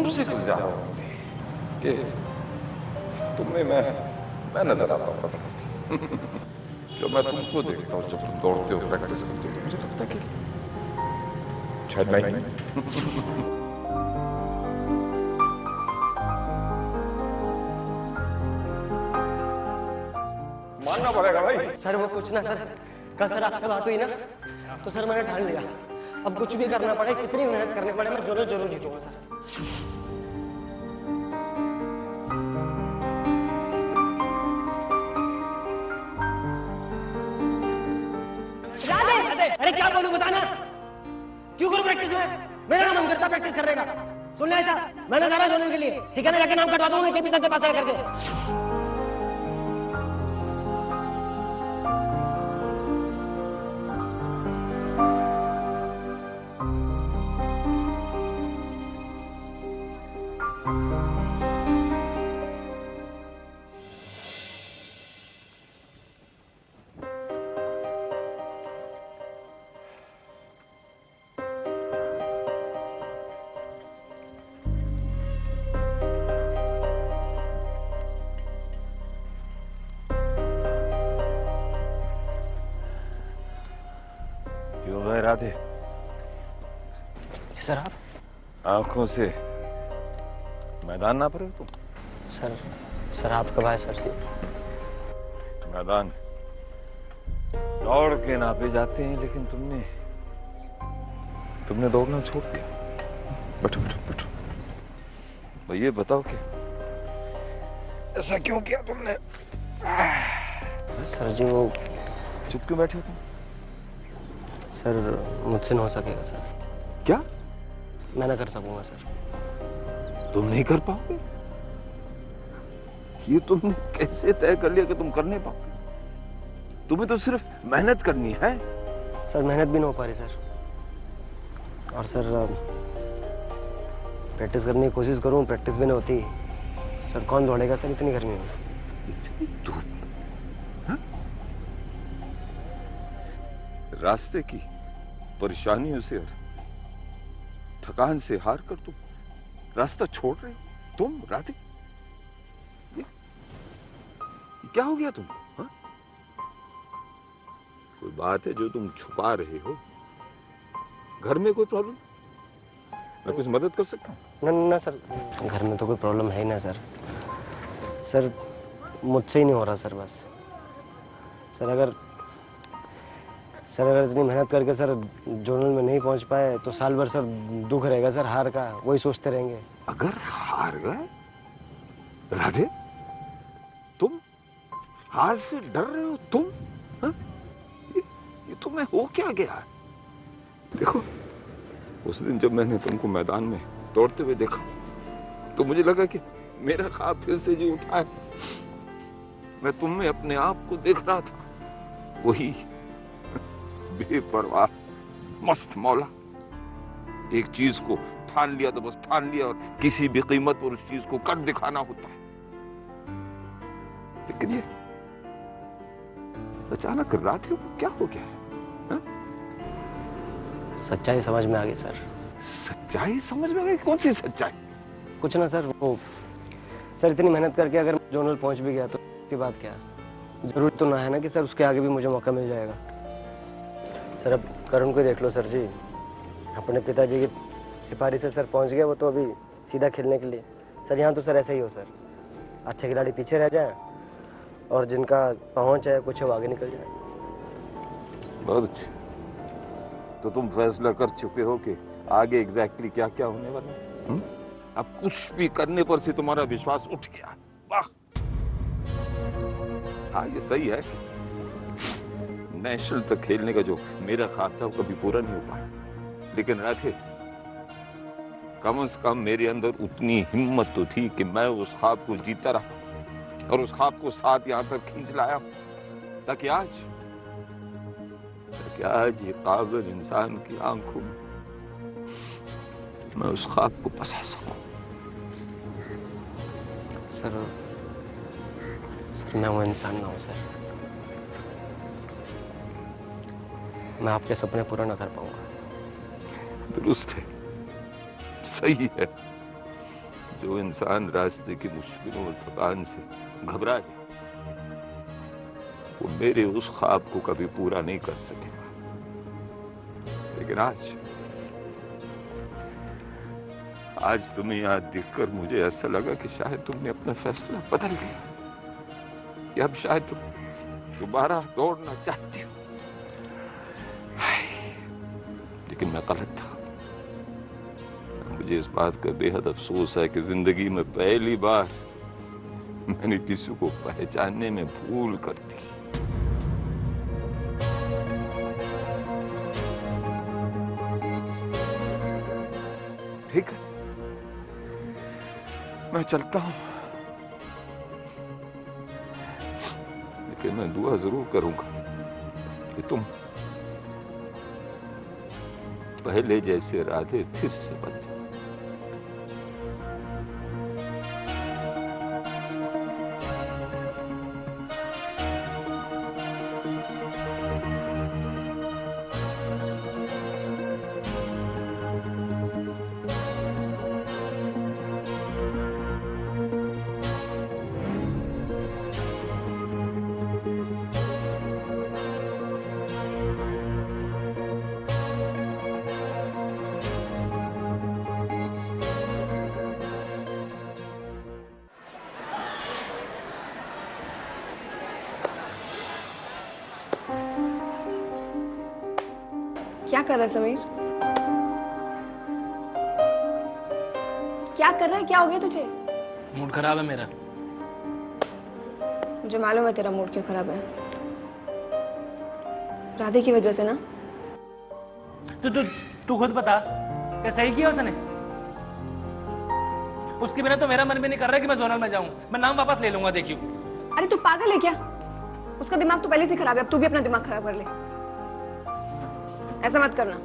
तुमसे कुछ ज्यादा होती कि तुम्हें मैं नजर आता हूँ कभी। जो मैं तुमको देखता हूँ जब तुम दौड़ते हो, प्रैक्टिस करते हो, तो मुझे लगता है कि शायद मैं ही। मानना पड़ेगा भाई। सर वो कुछ ना सर, कल सर आपसे बात हुई ना, तो सर मैंने ठान लिया अब कुछ भी करना पड़े, कितनी मेहनत करनी पड़े, मैं जरूर जरूर जीतूंगा सर। राधे, अरे क्या बोलूं बताना, क्यों करूं प्रैक्टिस में? मेरा ना मन करता प्रैक्टिस करने का। सुन ले ऐसा, मैंने जाना जोनल के लिए, ठीक है ना? जाके नाम कटवा दूंगा केपी सर के पास आया करके। क्यों गए राधे? सर आप आंखों से मैदान ना पड़े तुम? सर आप कब आए सर जी? मैदान दौड़ के नापे जाते हैं, लेकिन तुमने दौड़ना छोड़ दिया। बैठो बैठो बैठो। तो ये बताओ कि ऐसा क्यों किया तुमने? सर जी वो चुप क्यों बैठे हो तुम? सर मुझसे नहीं हो सकेगा सर। क्या? मैं ना कर सकूंगा सर। तुम नहीं कर पाओगे? ये तुमने कैसे तय कर लिया कि तुम कर नहीं पाओगे? तुम्हें तो सिर्फ मेहनत करनी है। सर मेहनत भी नहीं हो पा रही सर, और सर प्रैक्टिस करने की कोशिश करूं, प्रैक्टिस भी नहीं होती। सर कौन दौड़ेगा सर इतनी गर्मी में? इतनी धूप? हाँ? रास्ते की परेशानियों से और थकान से हार कर तुम रास्ता छोड़ रहे हो? तुम राधे, ये क्या हो गया तुम? हाँ? कोई बात है जो तुम छुपा रहे हो? घर में कोई प्रॉब्लम? मैं कुछ मदद कर सकता हूँ? ना सर, घर में तो कोई प्रॉब्लम है ही ना सर। सर मुझसे ही नहीं हो रहा सर बस। सर अगर इतनी मेहनत करके सर जोनल में नहीं पहुंच पाए तो साल भर सर दुख रहेगा सर, हार का वही सोचते रहेंगे। अगर हार गए राधे, तुम हार से डर रहे हो? तुम हा? ये तुम्हें हो क्या गया? देखो, उस दिन जब मैंने तुमको मैदान में दौड़ते हुए देखा तो मुझे लगा कि मेरा ख्वाब फिर से जी उठा है। मैं तुम में अपने आप को देख रहा था, वही बेपरवाह मस्त मौला। एक चीज को ठान लिया तो बस ठान लिया, और किसी भी कीमत पर उस चीज को कर दिखाना होता है। लेकिन ये अचानक राधे को क्या हो गया है? सच्चाई समझ में आ गई सर। सच्चाई समझ में आ गई? कौन सी सच्चाई? कुछ ना सर, वो सर इतनी मेहनत करके अगर जोनल पहुंच भी गया तो उसके बाद क्या? जरूरी तो ना है ना कि सर उसके आगे भी मुझे मौका मिल जाएगा। सर अब करुण को देख लो सर जी, अपने पिताजी की सिफारिश से सर पहुंच गया वो तो अभी सीधा खेलने के लिए। सर यहाँ तो सर ऐसा ही हो सर, अच्छे खिलाड़ी पीछे रह जाए और जिनका पहुंच है कुछ वो आगे निकल जाए। बहुत अच्छे। तो तुम फैसला कर चुके हो कि आगे एग्जैक्टली क्या क्या होने वाला है? अब कुछ भी करने पर से तुम्हारा विश्वास उठ गया। वाह! हाँ, ये सही है। नेशनल तक खेलने का जो मेरा ख्वाब था वो कभी पूरा नहीं हो पाया, लेकिन राधे, कम से कम मेरे अंदर उतनी हिम्मत तो थी कि मैं उस ख्वाब को जीता रहा और उस ख्वाब को साथ यहां तक खींच लाया, ताकि आज ये काबिल इंसान की आंखों में मैं उस ख्वाब को बसा सकूं। सर मैं वो इंसान ना हूं सर, मैं आपके सपने पूरा ना कर पाऊंगा। दुरुस्त है, सही है, जो इंसान रास्ते की मुश्किलों और थकान से घबरा जाए वो मेरे उस ख्वाब को कभी पूरा नहीं कर सकेगा। लेकिन आज तुम्हें यहाँ देखकर मुझे ऐसा लगा कि शायद तुमने अपना फैसला बदल दिया, कि अब शायद तुम दोबारा दौड़ना चाहती हो। लेकिन मैं गलत था। मुझे इस बात का बेहद अफसोस है कि जिंदगी में पहली बार मैंने किसी को पहचानने में भूल कर दी। ठीक है, मैं चलता हूं, लेकिन मैं दुआ जरूर करूंगा कि तुम पहले जैसे राधे फिर से बन जाओ। क्या कर रहा है समीर? क्या कर रहा है? क्या हो गया तुझे? मूड खराब है मेरा। मुझे मालूम है तेरा मूड क्यों खराब है। राधे की वजह से ना। तू खुद बता, क्या सही किया उसने? उसके बिना तो मेरा मन भी नहीं कर रहा कि मैं जोनल में जाऊं। मैं नाम वापस ले लूंगा, देखियो। अरे तू पागल है क्या? उसका दिमाग तो पहले से खराब है, अब तू भी अपना दिमाग खराब कर ले। ऐसा मत करना।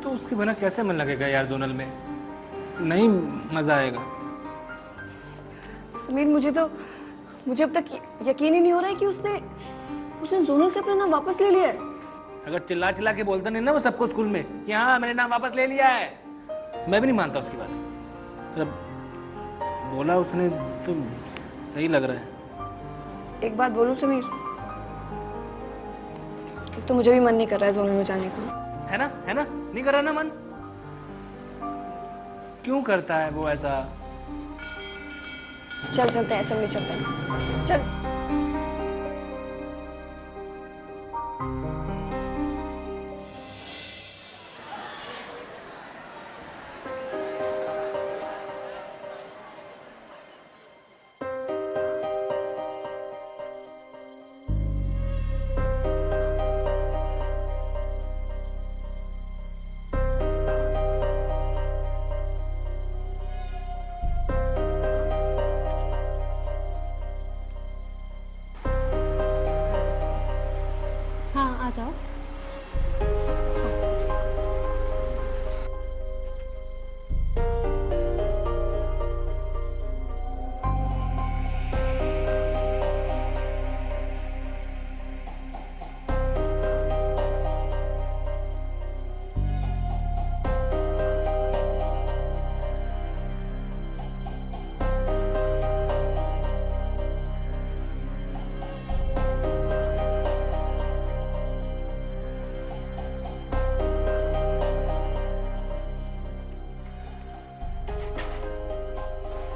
तो उसके बिना कैसे मन लगेगा यार जोनल में? नहीं मजा आएगा। समीर मुझे अब तक यकीन ही नहीं हो रहा है कि उसने जोनल से अपना नाम वापस ले लिया है। अगर चिल्ला चिल्ला के बोलता नहीं ना वो सबको स्कूल में कि हाँ मैंने नाम वापस ले लिया है, मैं भी नहीं मानता उसकी बात। जब बोला उसने तो सही लग रहा है। एक बात बोलूं समीर, तो मुझे भी मन नहीं कर रहा है जोनल में जाने का। है ना नहीं कर रहा ना मन? क्यों करता है वो ऐसा? चलते हैं असेंबली, चलते हैं। चल। हाँ आ जाओ।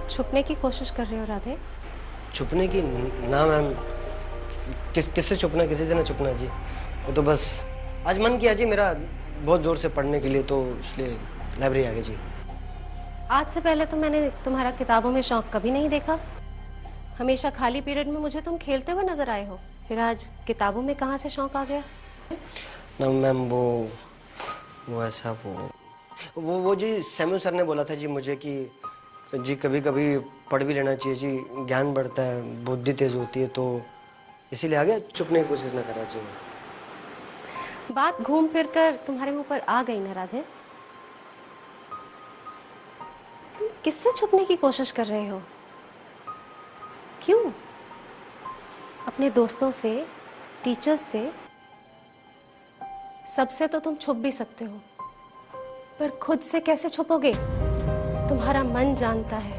छुपने की कोशिश कर रहे हो राधे? छुपने की ना मैम, किससे छुपना, किसी से ना छुपना जी। वो तो बस आज मन किया जी मेरा बहुत जोर से पढ़ने के लिए, तो इसलिए लाइब्रेरी आ गई जी। आज से पहले तो मैंने तुम्हारा किताबों में शौक कभी नहीं देखा। हमेशा खाली पीरियड में मुझे तुम खेलते हुए नजर आए हो, फिर आज किताबों में कहाँ से शौक आ गया? ना मैम वो ऐसा वो जी सैमुअल सर ने बोला था जी मुझे कि जी कभी कभी पढ़ भी लेना चाहिए जी, ज्ञान बढ़ता है, बुद्धि तेज होती है, तो इसीलिए आ गया। छुपने की कोशिश ना करा जी। बात घूम फिर कर तुम्हारे मुंह पर आ गई ना राधे। तुम किससे छुपने की कोशिश कर रहे हो? क्यों? अपने दोस्तों से, टीचर्स से, सबसे तो तुम छुप भी सकते हो, पर खुद से कैसे छुपोगे? तुम्हारा मन जानता है,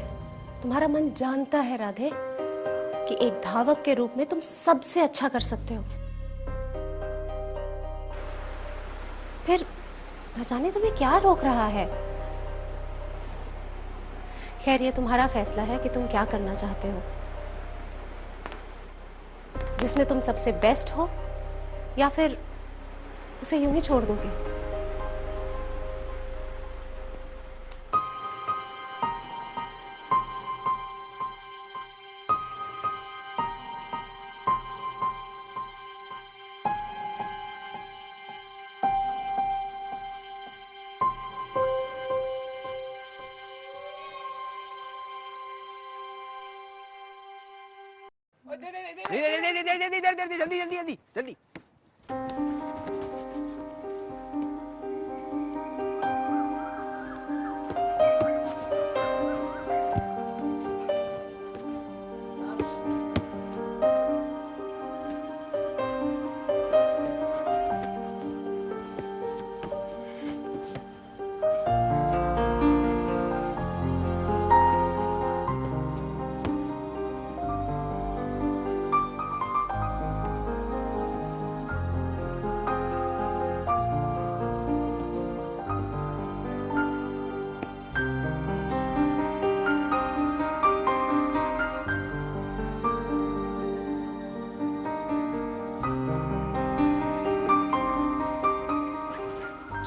तुम्हारा मन जानता है राधे कि एक धावक के रूप में तुम सबसे अच्छा कर सकते हो। फिर न जाने तुम्हें क्या रोक रहा है। खैर, ये तुम्हारा फैसला है कि तुम क्या करना चाहते हो, जिसमें तुम सबसे बेस्ट हो, या फिर उसे यूं ही छोड़ दोगे। जल्दी जल्दी जल्दी जल्दी।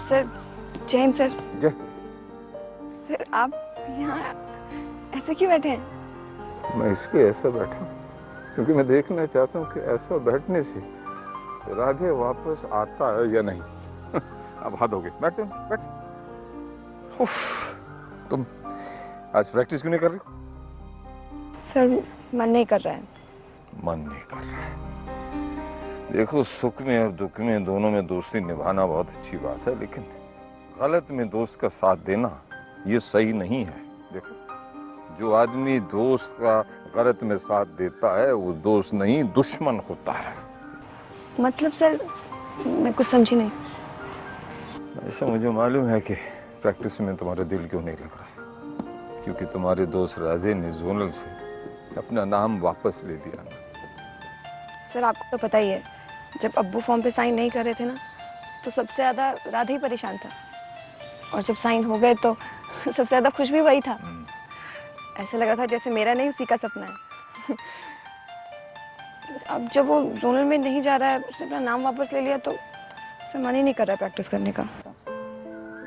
Sir, Jain sir. जय। सर, आप यहाँ ऐसे क्यों बैठे हैं? मैं इसलिए ऐसा बैठा हूँ क्योंकि मैं देखना चाहता हूँ कि ऐसा बैठने से राधे वापस आता है या नहीं। अब हद हो गई, बैठ जाओ, बैठ। उफ, तुम आज प्रैक्टिस क्यों नहीं कर रही हो? सर, मन नहीं कर रहा है। मन नहीं कर रहा है। देखो, सुख में और दुख में दोनों में दोस्ती निभाना बहुत अच्छी बात है, लेकिन गलत में दोस्त का साथ देना ये सही नहीं है। देखो, जो आदमी दोस्त का गलत में साथ देता है वो दोस्त नहीं, दुश्मन होता है। मतलब सर, मैं कुछ समझी नहीं। ऐसा मुझे मालूम है कि प्रैक्टिस में तुम्हारा दिल क्यों नहीं लग रहा है, क्योंकि तुम्हारे दोस्त राधे ने जोनल से अपना नाम वापस ले दिया ना। सर, आपको तो पता ही है, जब अब्बू फॉर्म पे साइन नहीं कर रहे थे ना, तो सबसे ज़्यादा राधे ही परेशान था, और जब साइन हो गए तो सबसे ज़्यादा खुश भी वही था। ऐसा लग रहा था जैसे मेरा नहीं उसी का सपना है। अब जब वो जोनल में नहीं जा रहा है, उसने अपना नाम वापस ले लिया, तो उसे मन ही नहीं कर रहा प्रैक्टिस करने का।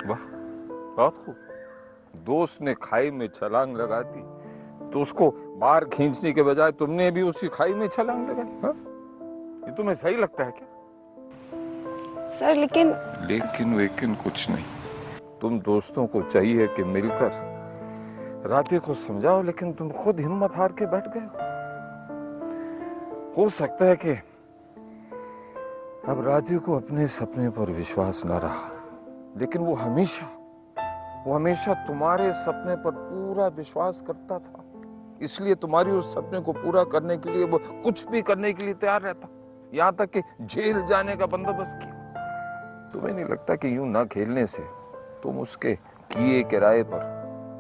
वाह, बहुत खूब। दोस्त ने खाई में छलांग लगा दी तो उसको बाहर खींचने के बजाय तुमने भी उसी खाई में छलांग लगाई। हाँ? ये तुम्हें सही लगता है क्या? सर, लेकिन कुछ नहीं। तुम दोस्तों को चाहिए कि मिलकर राधे को समझाओ, लेकिन तुम खुद हिम्मत हार के बैठ गए। हो सकता है कि अब राधे को अपने सपने पर विश्वास न रहा, लेकिन वो हमेशा तुम्हारे सपने पर पूरा विश्वास करता था, इसलिए तुम्हारी उस सपने को पूरा करने के लिए वो कुछ भी करने के लिए तैयार रहता, यहाँ तक कि जेल जाने का बंदोबस्त किया। तुम्हें नहीं लगता कि यूं ना खेलने से तुम उसके किए किराए पर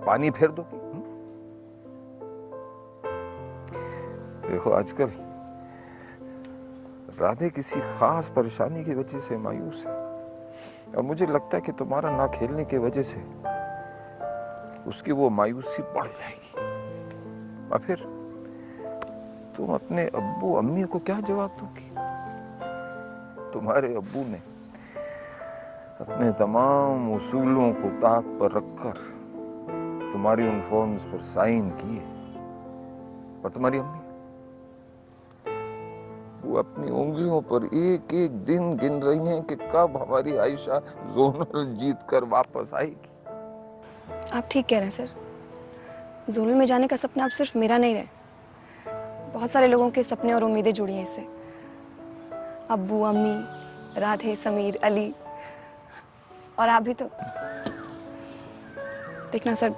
पानी फेर दोगे? देखो, आजकल राधे किसी खास परेशानी की वजह से मायूस है, और मुझे लगता है कि तुम्हारा ना खेलने की वजह से उसकी वो मायूसी बढ़ जाएगी, और फिर तुम अपने अब्बू अम्मी को क्या जवाब दोगी? तुम्हारे अब्बू ने अपने तमाम उसूलों को ताक पर रखकर तुम्हारी उन फॉर्म्स पर साइन किए, पर तुम्हारी अम्मी वो अपनी उंगलियों पर एक एक दिन गिन रही हैं कि कब हमारी आयशा जोनल जीत कर वापस आएगी। आप ठीक कह रहे हैं सर। जोनल में जाने का सपना अब सिर्फ मेरा नहीं है, बहुत सारे लोगों के सपने और उम्मीदें जुड़ी हैं इससे। अब्बू, अम्मी, राधे, समीर, अली, और आप भी तो। देखना सर,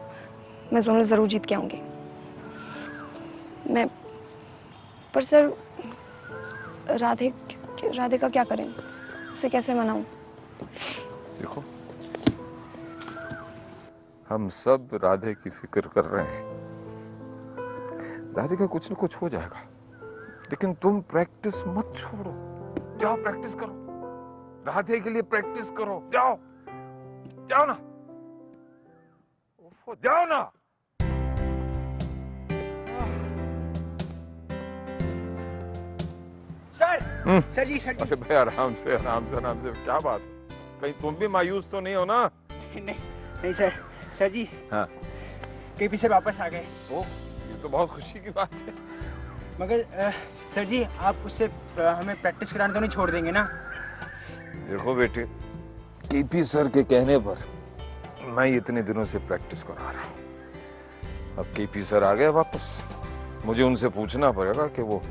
मैं जोनल जरूर जीत के आऊंगी। पर सर, राधे का क्या करें? उसे कैसे मनाऊं? देखो, हम सब राधे की फिक्र कर रहे हैं। राधे का कुछ न कुछ हो जाएगा, लेकिन तुम प्रैक्टिस मत छोड़ो। जाओ प्रैक्टिस करो, राधे के लिए प्रैक्टिस करो। जाओ जाओ ना, जाओ ना। सर जी अरे भाई आराम से आराम से आराम से, क्या बात है? कहीं तुम भी मायूस तो नहीं हो ना? नहीं सर जी। हाँ केपी सर वापस आ गए। ओ, ये तो बहुत खुशी की बात है। मगर सर जी आप उससे हमें प्रैक्टिस कराने तो नहीं छोड़ देंगे ना? देखो बेटे, केपी सर के कहने पर मैं इतने दिनों से प्रैक्टिस करा रहा हूँ। अब केपी सर आ गए वापस, मुझे उनसे पूछना पड़ेगा कि वो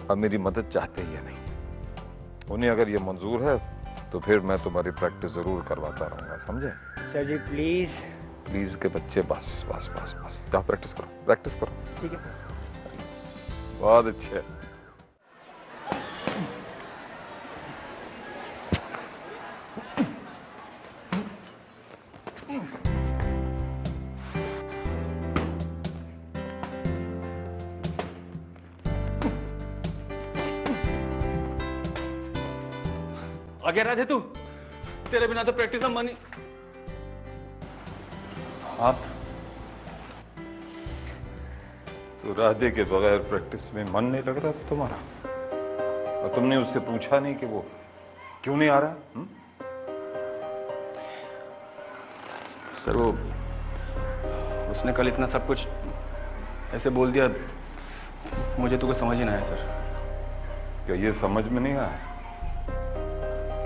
अब मेरी मदद चाहते हैं या नहीं। उन्हें अगर ये मंजूर है तो फिर मैं तुम्हारी प्रैक्टिस जरूर करवाता रहूंगा, समझे? Sir ji please. प्लीज के बच्चे, बस बस बस बस, जाओ प्रैक्टिस करो, प्रैक्टिस करो। ठीक है। बहुत अच्छे। आ गया राधे तू? तेरे बिना तो प्रैक्टिस का मन ही। आप तो राधे के बगैर प्रैक्टिस में मन नहीं लग रहा था तुम्हारा, और तुमने उससे पूछा नहीं कि वो क्यों नहीं आ रहा? सर वो उसने कल इतना सब कुछ ऐसे बोल दिया, मुझे तो कुछ समझ ही ना आया सर। क्या ये समझ में नहीं आया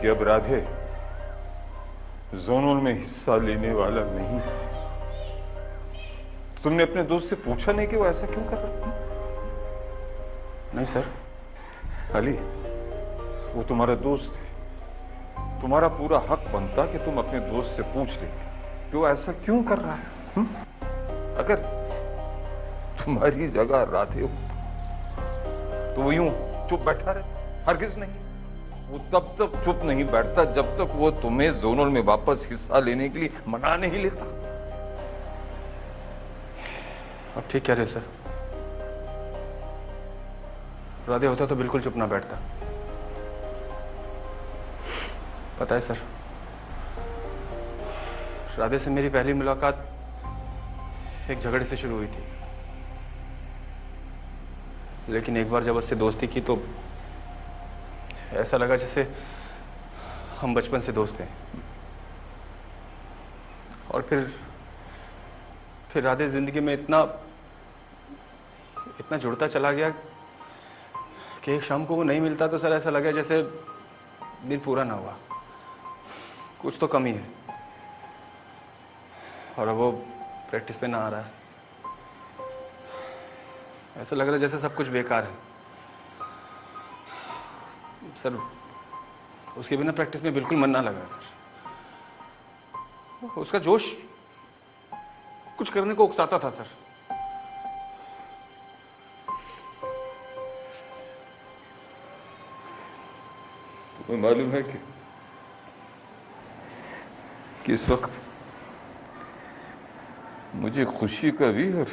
कि अब राधे जोनल में हिस्सा लेने वाला नहीं? तुमने अपने दोस्त से पूछा नहीं कि वो ऐसा क्यों कर रहा है? नहीं सर। अली, वो तुम्हारा दोस्त है, तुम्हारा पूरा हक बनता कि तुम अपने दोस्त से पूछ लेते कि वो ऐसा क्यों कर रहा है। अगर तुम्हारी जगह राधे हो तो वो यूं चुप बैठा रहे? हरगिज नहीं। वो तब तक चुप नहीं बैठता जब तक वो तुम्हें जोनल में वापस हिस्सा लेने के लिए मना नहीं लेता। आप ठीक कह रहे हो सर। राधे होता तो बिल्कुल चुप ना बैठता। पता है सर, राधे से मेरी पहली मुलाकात एक झगड़े से शुरू हुई थी, लेकिन एक बार जब उससे दोस्ती की तो ऐसा लगा जैसे हम बचपन से दोस्त हैं। और फिर राधे जिंदगी में इतना जुड़ता चला गया कि एक शाम को वो नहीं मिलता तो सर ऐसा लगा जैसे दिन पूरा ना हुआ, कुछ तो कमी है। और अब वो प्रैक्टिस पे ना आ रहा है, ऐसा लग रहा है जैसे सब कुछ बेकार है सर। उसके बिना प्रैक्टिस में बिल्कुल मन ना लग रहा सर। उसका जोश कुछ करने को उकसाता था सर। तुम्हें मालूम है कि इस वक्त मुझे खुशी का भी और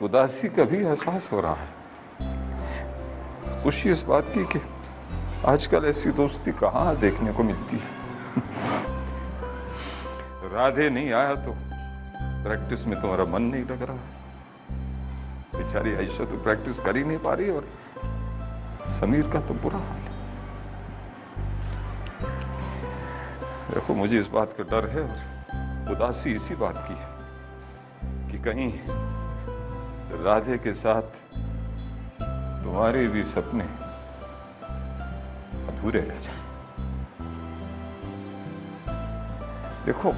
उदासी का भी एहसास हो रहा है। खुशी इस बात की कि आजकल ऐसी दोस्ती कहाँ देखने को मिलती है। राधे नहीं आया तो प्रैक्टिस में तुम्हारा मन नहीं लग रहा। बेचारी आयशा तो प्रैक्टिस कर ही नहीं पा रही, और समीर का तो बुरा हाल है। देखो, मुझे इस बात का डर है और उदासी इसी बात की है कि कहीं राधे के साथ तुम्हारे भी सपने अधूरे रह जाए। देखो,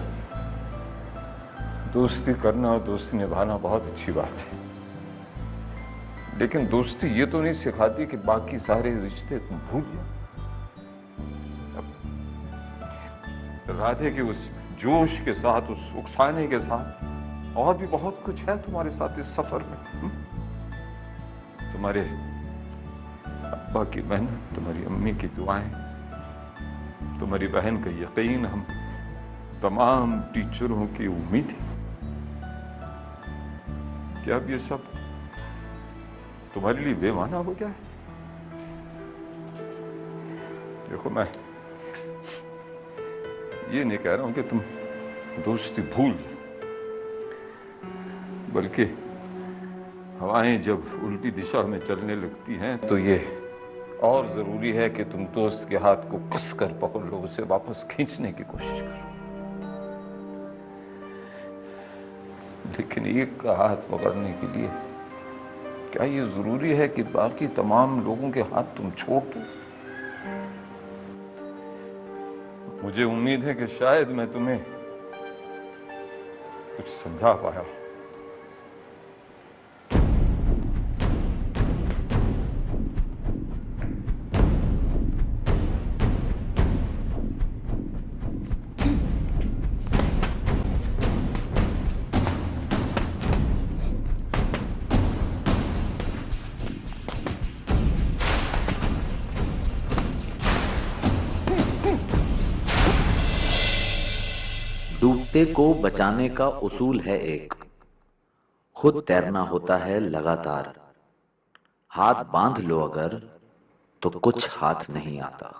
दोस्ती करना और दोस्ती निभाना बहुत अच्छी बात है, लेकिन दोस्ती ये तो नहीं सिखाती कि बाकी सारे रिश्ते तुम भूल जाओ। राधे के उस जोश के साथ, उस उकसाने के साथ और भी बहुत कुछ है तुम्हारे साथ इस सफर में। तुम्हारे अब्बा की मेहनत, तुम्हारी अम्मी की दुआएं, तुम्हारी बहन का यकीन, हम तमाम टीचरों की उम्मीद है कि अब ये सब तुम्हारे लिए बेमाना हो गया है। देखो, मैं ये नहीं कह रहा हूं कि तुम दोस्ती भूल जाओ, बल्कि हवाएं जब उल्टी दिशा में चलने लगती हैं तो ये और जरूरी है कि तुम दोस्त के हाथ को कसकर पकड़ लो, उसे वापस खींचने की कोशिश करो। लेकिन एक का हाथ पकड़ने के लिए क्या ये जरूरी है कि बाकी तमाम लोगों के हाथ तुम छोड़ दो? मुझे उम्मीद है कि शायद मैं तुम्हें कुछ समझा पाया। डूबते को बचाने का उसूल है एक, खुद तैरना होता है लगातार। हाथ बांध लो अगर तो कुछ हाथ नहीं आता।